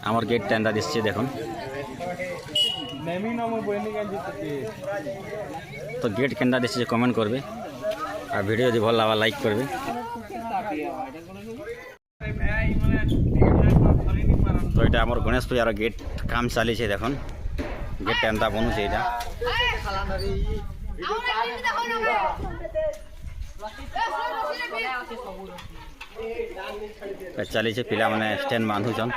আমার গেট টেন্দা দিচ্ছে দেখুন। তো গেট কেন্দা দিচ্ছে কমেন্ট করবে আর ভিডিও যদি ভালো লাগা লাইক করবে। তো এটা আমার গণেশ পূজার গেট কাম চালিছে দেখুন। গেট টেন্দা বনুছে এটা চালিছে পিলা মানে স্ট্যান্ড বাঁধুছন।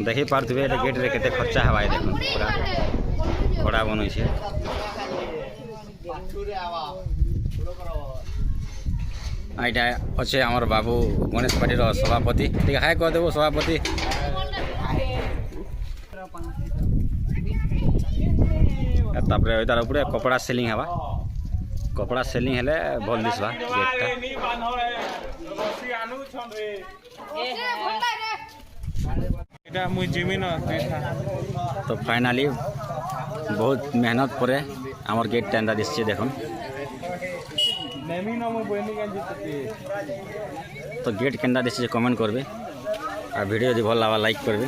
দেখি পারথিবে এটা গেট রে কেতে খরচা হওয়ায় দেখুন পুরা ঘোড়া বনুছে। এইটা আছে আমার বাবু গণেশ পার্টির সভাপতি। ঠিক হাই করে দেবো সভাপতি। তারপরে ওইটার উপরে কপড়া সেলিং হবা। কপড়া সেলিং হলে ভাল দিসবা গেটটা। তো ফাইনালি বহুত মেহনত পরে আমার গেট টেন্দা দিচ্ছে দেখুন। তো গেট কেন্দা দিচ্ছে কমেন্ট করবে আর ভিডিও যদি ভালো লাগা লাইক করবে।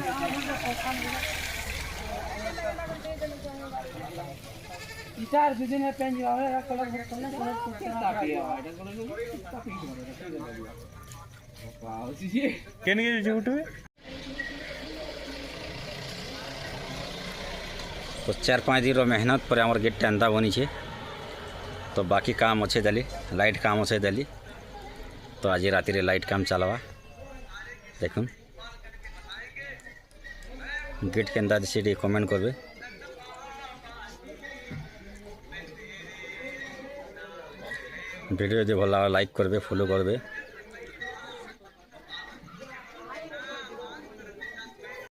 তো 4-5 दिन मेहनत पर आमर गेट टेंदा बनीचे। तो बाकी काम अच्छे दली लाइट काम अच्छे दली। तो आज राति लाइट काम चलवा देखुन। गेट केंदा दिसे कमेंट करबे। वीडियो जो भल लाइक करबे फॉलो करबे।